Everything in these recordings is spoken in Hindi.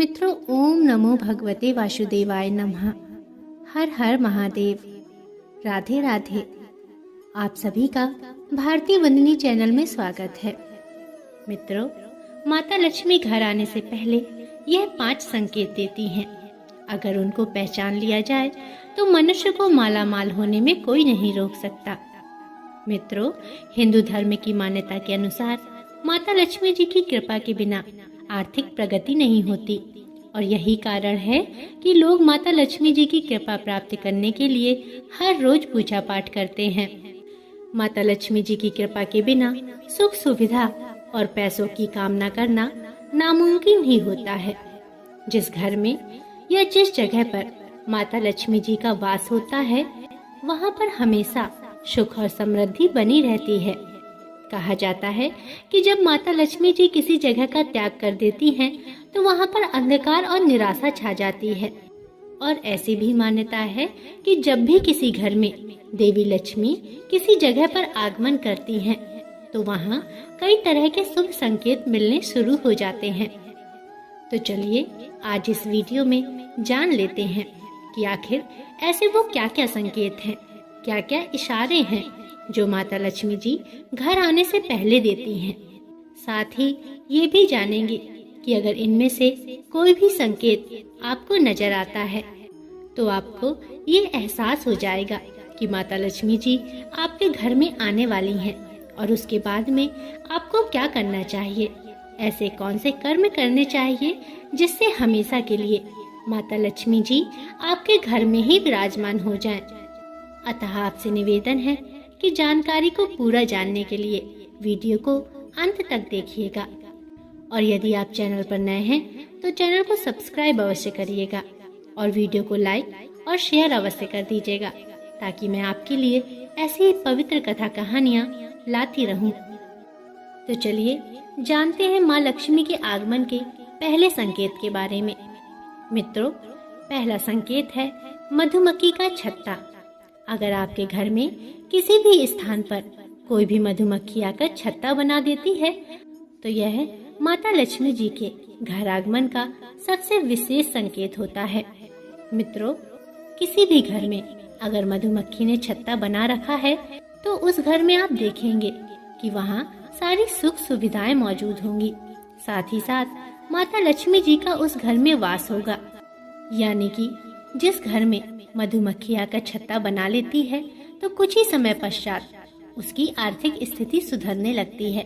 मित्रों, ओम नमो भगवते वासुदेवाय नमः। हर हर महादेव। राधे राधे। आप सभी का भारतीय वंदनी चैनल में स्वागत है। मित्रों, माता लक्ष्मी घर आने से पहले यह 5 संकेत देती हैं। अगर उनको पहचान लिया जाए तो मनुष्य को माला माल होने में कोई नहीं रोक सकता। मित्रों, हिंदू धर्म की मान्यता के अनुसार माता लक्ष्मी जी की कृपा के बिना आर्थिक प्रगति नहीं होती और यही कारण है कि लोग माता लक्ष्मी जी की कृपा प्राप्त करने के लिए हर रोज पूजा पाठ करते हैं। माता लक्ष्मी जी की कृपा के बिना सुख सुविधा और पैसों की कामना करना नामुमकिन ही होता है। जिस घर में या जिस जगह पर माता लक्ष्मी जी का वास होता है, वहाँ पर हमेशा सुख और समृद्धि बनी रहती है। कहा जाता है कि जब माता लक्ष्मी जी किसी जगह का त्याग कर देती हैं, तो वहाँ पर अंधकार और निराशा छा जाती है। और ऐसी भी मान्यता है कि जब भी किसी घर में देवी लक्ष्मी किसी जगह पर आगमन करती हैं, तो वहाँ कई तरह के शुभ संकेत मिलने शुरू हो जाते हैं। तो चलिए आज इस वीडियो में जान लेते हैं कि आखिर ऐसे वो क्या क्या संकेत हैं, क्या क्या इशारे हैं जो माता लक्ष्मी जी घर आने से पहले देती हैं। साथ ही ये भी जानेंगे कि अगर इनमें से कोई भी संकेत आपको नजर आता है तो आपको ये एहसास हो जाएगा कि माता लक्ष्मी जी आपके घर में आने वाली हैं और उसके बाद में आपको क्या करना चाहिए, ऐसे कौन से कर्म करने चाहिए जिससे हमेशा के लिए माता लक्ष्मी जी आपके घर में ही विराजमान हो जाएं। अतः आपसे निवेदन है कि जानकारी को पूरा जानने के लिए वीडियो को अंत तक देखिएगा और यदि आप चैनल पर नए हैं तो चैनल को सब्सक्राइब अवश्य करिएगा और वीडियो को लाइक और शेयर अवश्य कर दीजिएगा ताकि मैं आपके लिए ऐसी ही पवित्र कथा कहानियाँ लाती रहूं। तो चलिए जानते हैं माँ लक्ष्मी के आगमन के पहले संकेत के बारे में। मित्रों, पहला संकेत है मधुमक्खी का छत्ता। अगर आपके घर में किसी भी स्थान पर कोई भी मधुमक्खी आकर छत्ता बना देती है तो यह माता लक्ष्मी जी के घर आगमन का सबसे विशेष संकेत होता है। मित्रों, किसी भी घर में अगर मधुमक्खी ने छत्ता बना रखा है तो उस घर में आप देखेंगे कि वहाँ सारी सुख सुविधाएं मौजूद होंगी। साथ ही साथ माता लक्ष्मी जी का उस घर में वास होगा। यानी कि जिस घर में मधुमक्खी आकर छत्ता बना लेती है तो कुछ ही समय पश्चात उसकी आर्थिक स्थिति सुधरने लगती है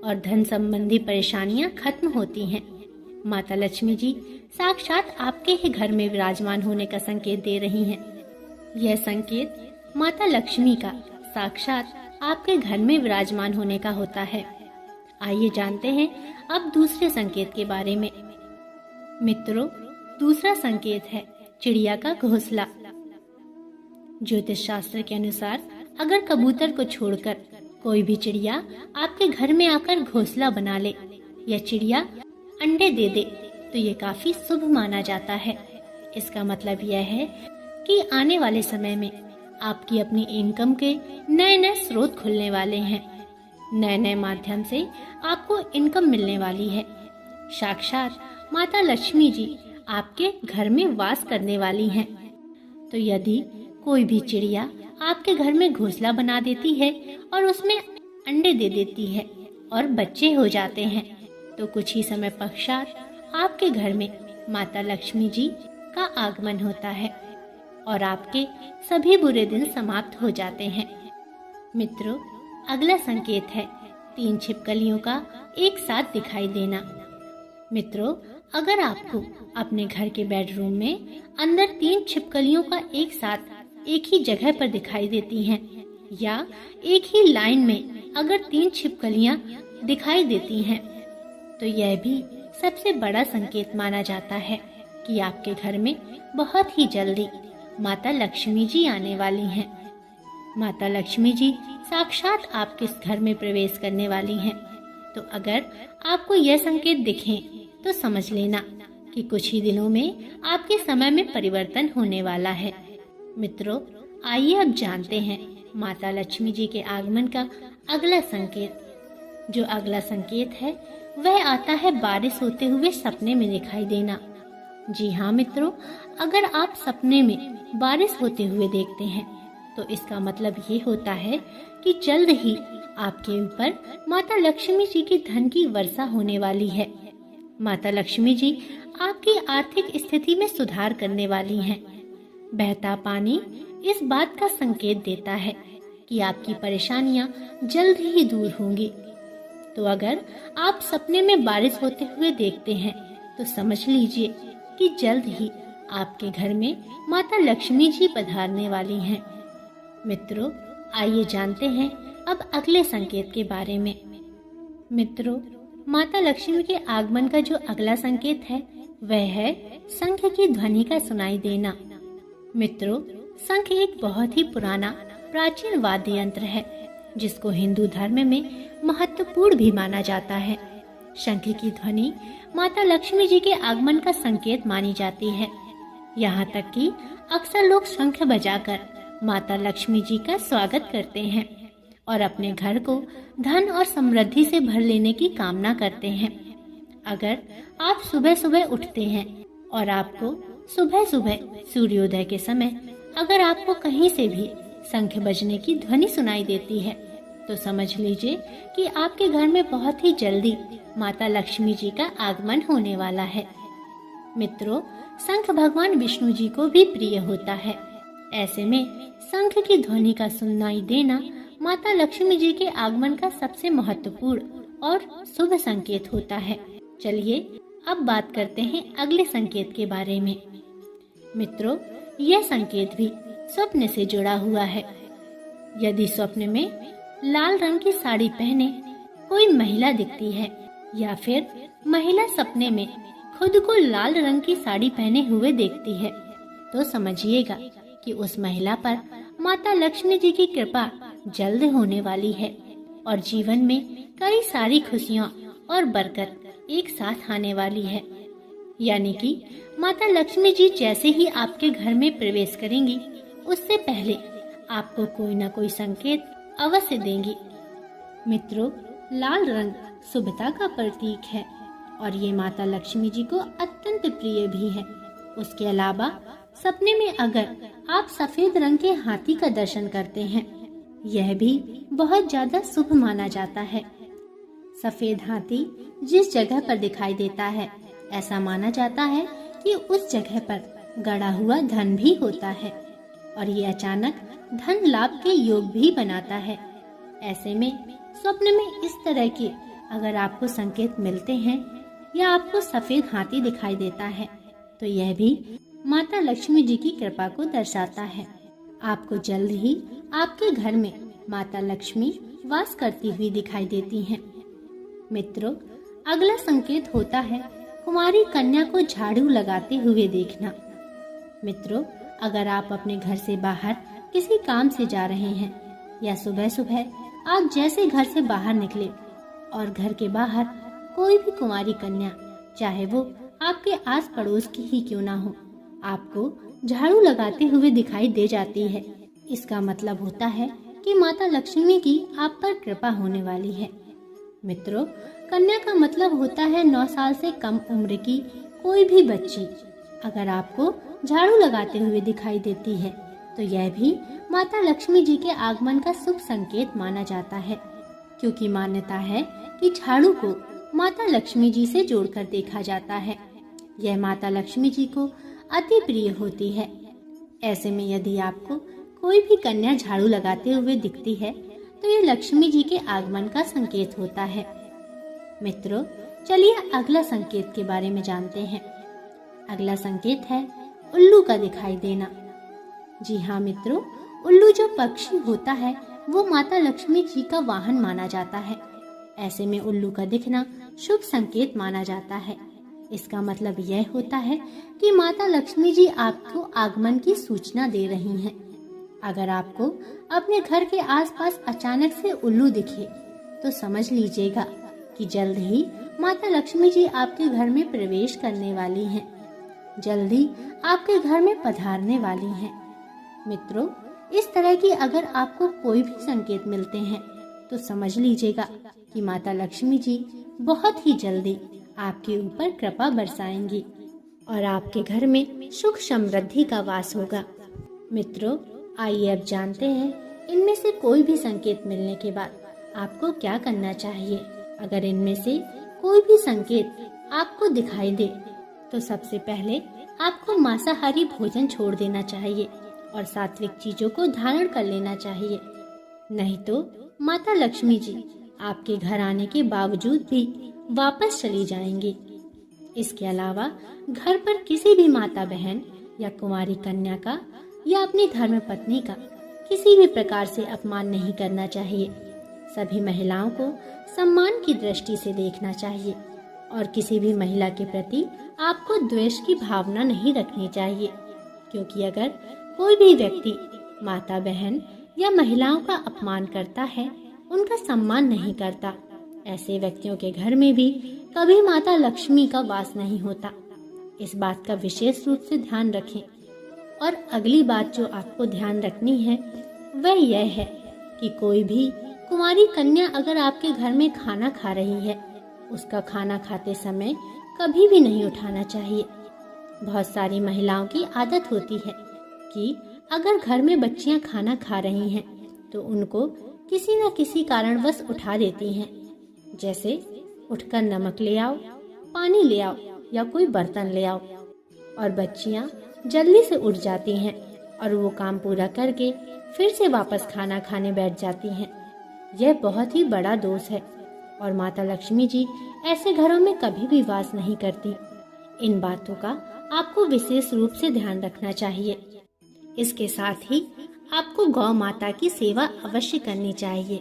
और धन संबंधी परेशानियां खत्म होती हैं। माता लक्ष्मी जी साक्षात आपके ही घर में विराजमान होने का संकेत दे रही हैं। यह संकेत माता लक्ष्मी का साक्षात आपके घर में विराजमान होने का होता है। आइए जानते हैं अब दूसरे संकेत के बारे में। मित्रों, दूसरा संकेत है चिड़िया का घोंसला। ज्योतिष शास्त्र के अनुसार अगर कबूतर को छोड़कर कोई भी चिड़िया आपके घर में आकर घोंसला बना ले या चिड़िया अंडे दे दे तो ये काफी शुभ माना जाता है। इसका मतलब यह है कि आने वाले समय में आपकी अपनी इनकम के नए नए स्रोत खुलने वाले हैं। नए नए माध्यम से आपको इनकम मिलने वाली है। साक्षात माता लक्ष्मी जी आपके घर में वास करने वाली हैं। तो यदि कोई भी चिड़िया आपके घर में घोंसला बना देती है और उसमें अंडे दे देती है और बच्चे हो जाते हैं तो कुछ ही समय पश्चात आपके घर में माता लक्ष्मी जी का आगमन होता है और आपके सभी बुरे दिन समाप्त हो जाते हैं। मित्रों, अगला संकेत है 3 छिपकलियों का एक साथ दिखाई देना। मित्रों, अगर आपको अपने घर के बेडरूम में अंदर 3 छिपकलियों का एक साथ एक ही जगह पर दिखाई देती हैं या एक ही लाइन में अगर 3 छिपकलियां दिखाई देती हैं तो यह भी सबसे बड़ा संकेत माना जाता है कि आपके घर में बहुत ही जल्दी माता लक्ष्मी जी आने वाली हैं। माता लक्ष्मी जी साक्षात आपके घर में प्रवेश करने वाली हैं। तो अगर आपको यह संकेत दिखें तो समझ लेना कि कुछ ही दिनों में आपके समय में परिवर्तन होने वाला है। मित्रों, आइए अब जानते हैं माता लक्ष्मी जी के आगमन का अगला संकेत। जो अगला संकेत है वह आता है बारिश होते हुए सपने में दिखाई देना। जी हाँ मित्रों, अगर आप सपने में बारिश होते हुए देखते हैं तो इसका मतलब ये होता है कि जल्द ही आपके ऊपर माता लक्ष्मी जी की धन की वर्षा होने वाली है। माता लक्ष्मी जी आपकी आर्थिक स्थिति में सुधार करने वाली हैं। बहता पानी इस बात का संकेत देता है कि आपकी परेशानियां जल्द ही दूर होंगी। तो अगर आप सपने में बारिश होते हुए देखते हैं तो समझ लीजिए कि जल्द ही आपके घर में माता लक्ष्मी जी पधारने वाली हैं। मित्रों, आइए जानते हैं अब अगले संकेत के बारे में। मित्रों, माता लक्ष्मी के आगमन का जो अगला संकेत है वह है शंख की ध्वनि का सुनाई देना। मित्रों, शंख एक बहुत ही पुराना प्राचीन वाद्य यंत्र है जिसको हिंदू धर्म में महत्वपूर्ण भी माना जाता है। शंख की ध्वनि माता लक्ष्मी जी के आगमन का संकेत मानी जाती है। यहाँ तक कि अक्सर लोग शंख बजाकर माता लक्ष्मी जी का स्वागत करते हैं और अपने घर को धन और समृद्धि से भर लेने की कामना करते हैं। अगर आप सुबह सुबह उठते हैं और आपको सुबह सुबह सूर्योदय के समय अगर आपको कहीं से भी शंख बजने की ध्वनि सुनाई देती है तो समझ लीजिए कि आपके घर में बहुत ही जल्दी माता लक्ष्मी जी का आगमन होने वाला है। मित्रों, शंख भगवान विष्णु जी को भी प्रिय होता है। ऐसे में शंख की ध्वनि का सुनाई देना माता लक्ष्मी जी के आगमन का सबसे महत्वपूर्ण और शुभ संकेत होता है। चलिए अब बात करते हैं अगले संकेत के बारे में। मित्रों, यह संकेत भी स्वप्न से जुड़ा हुआ है। यदि स्वप्न में लाल रंग की साड़ी पहने कोई महिला दिखती है या फिर महिला सपने में खुद को लाल रंग की साड़ी पहने हुए देखती है तो समझिएगा कि उस महिला पर माता लक्ष्मी जी की कृपा जल्द होने वाली है और जीवन में कई सारी खुशियां और बरकत एक साथ आने वाली है। यानी कि माता लक्ष्मी जी जैसे ही आपके घर में प्रवेश करेंगी उससे पहले आपको कोई न कोई संकेत अवश्य देंगी। मित्रों, लाल रंग शुभता का प्रतीक है और ये माता लक्ष्मी जी को अत्यंत प्रिय भी है। उसके अलावा सपने में अगर आप सफेद रंग के हाथी का दर्शन करते हैं यह भी बहुत ज्यादा शुभ माना जाता है। सफेद हाथी जिस जगह पर दिखाई देता है ऐसा माना जाता है कि उस जगह पर गड़ा हुआ धन भी होता है और ये अचानक धन लाभ के योग भी बनाता है। ऐसे में स्वप्न में इस तरह के अगर आपको संकेत मिलते हैं या आपको सफेद हाथी दिखाई देता है तो यह भी माता लक्ष्मी जी की कृपा को दर्शाता है। आपको जल्द ही आपके घर में माता लक्ष्मी वास करती हुई दिखाई देती हैं। मित्रों, अगला संकेत होता है कुमारी कन्या को झाड़ू लगाते हुए देखना। मित्रों, अगर आप अपने घर से बाहर किसी काम से जा रहे हैं या सुबह सुबह आप जैसे घर से बाहर निकले और घर के बाहर कोई भी कुमारी कन्या, चाहे वो आपके आस पड़ोस की ही क्यों ना हो, आपको झाड़ू लगाते हुए दिखाई दे जाती है, इसका मतलब होता है कि माता लक्ष्मी की आप पर कृपा होने वाली है। मित्रों, कन्या का मतलब होता है 9 साल से कम उम्र की कोई भी बच्ची। अगर आपको झाड़ू लगाते हुए दिखाई देती है तो यह भी माता लक्ष्मी जी के आगमन का शुभ संकेत माना जाता है, क्योंकि मान्यता है कि झाड़ू को माता लक्ष्मी जी से जोड़कर देखा जाता है। यह माता लक्ष्मी जी को अति प्रिय होती है। ऐसे में यदि आपको कोई भी कन्या झाड़ू लगाते हुए दिखती है तो ये लक्ष्मी जी के आगमन का संकेत होता है। मित्रों, चलिए अगला संकेत के बारे में जानते हैं। अगला संकेत है उल्लू का दिखाई देना। जी हाँ मित्रों, उल्लू जो पक्षी होता है वो माता लक्ष्मी जी का वाहन माना जाता है। ऐसे में उल्लू का दिखना शुभ संकेत माना जाता है। इसका मतलब यह होता है कि माता लक्ष्मी जी आपको आगमन की सूचना दे रही हैं। अगर आपको अपने घर के आसपास अचानक से उल्लू दिखे तो समझ लीजिएगा कि जल्द ही माता लक्ष्मी जी आपके घर में प्रवेश करने वाली हैं, जल्द ही आपके घर में पधारने वाली हैं। मित्रों, इस तरह की अगर आपको कोई भी संकेत मिलते हैं तो समझ लीजिएगा कि माता लक्ष्मी जी बहुत ही जल्दी आपके ऊपर कृपा बरसाएंगी और आपके घर में सुख समृद्धि का वास होगा। मित्रों, आइए अब जानते हैं इनमें से कोई भी संकेत मिलने के बाद आपको क्या करना चाहिए। अगर इनमें से कोई भी संकेत आपको दिखाई दे तो सबसे पहले आपको मांसाहारी भोजन छोड़ देना चाहिए और सात्विक चीजों को धारण कर लेना चाहिए। नहीं तो माता लक्ष्मी जी आपके घर आने के बावजूद भी वापस चली जाएंगी। इसके अलावा घर पर किसी भी माता बहन या कुंवारी कन्या का या अपनी धर्म पत्नी का किसी भी प्रकार से अपमान नहीं करना चाहिए। सभी महिलाओं को सम्मान की दृष्टि से देखना चाहिए और किसी भी महिला के प्रति आपको द्वेष की भावना नहीं रखनी चाहिए, क्योंकि अगर कोई भी व्यक्ति माता बहन या महिलाओं का अपमान करता है, उनका सम्मान नहीं करता, ऐसे व्यक्तियों के घर में भी कभी माता लक्ष्मी का वास नहीं होता। इस बात का विशेष रूप से ध्यान रखें। और अगली बात जो आपको ध्यान रखनी है वह यह है कि कोई भी कुंवारी कन्या अगर आपके घर में खाना खा रही है, उसका खाना खाते समय कभी भी नहीं उठाना चाहिए। बहुत सारी महिलाओं की आदत होती है कि अगर घर में बच्चियां खाना खा रही हैं तो उनको किसी न किसी कारणवश उठा देती हैं, जैसे उठकर नमक ले आओ, पानी ले आओ या कोई बर्तन ले आओ, और बच्चियां जल्दी से उठ जाती हैं और वो काम पूरा करके फिर से वापस खाना खाने बैठ जाती हैं। यह बहुत ही बड़ा दोष है और माता लक्ष्मी जी ऐसे घरों में कभी भी वास नहीं करती। इन बातों का आपको विशेष रूप से ध्यान रखना चाहिए। इसके साथ ही आपको गौ माता की सेवा अवश्य करनी चाहिए।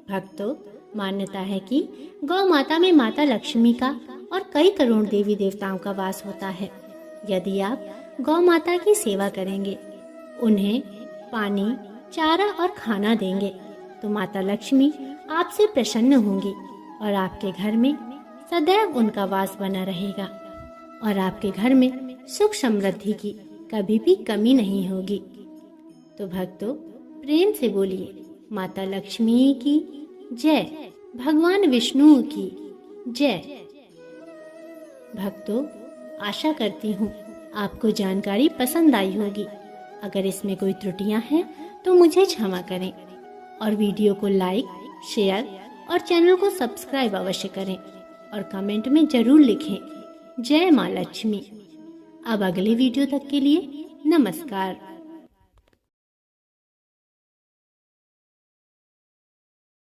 भक्तों, मान्यता है कि गौ माता में माता लक्ष्मी का और कई करोड़ देवी देवताओं का वास होता है। यदि आप गौ माता की सेवा करेंगे, उन्हें पानी, चारा और खाना देंगे तो माता लक्ष्मी आपसे प्रसन्न होंगी और आपके घर में सदैव उनका वास बना रहेगा और आपके घर में सुख समृद्धि की कभी भी कमी नहीं होगी। तो भक्तों, प्रेम से बोलिए माता लक्ष्मी की जय, भगवान विष्णु की जय। भक्तों, आशा करती हूँ आपको जानकारी पसंद आई होगी। अगर इसमें कोई त्रुटियां हैं तो मुझे क्षमा करें और वीडियो को लाइक, शेयर और चैनल को सब्सक्राइब अवश्य करें और कमेंट में जरूर लिखें जय माँ लक्ष्मी। अब अगले वीडियो तक के लिए नमस्कार।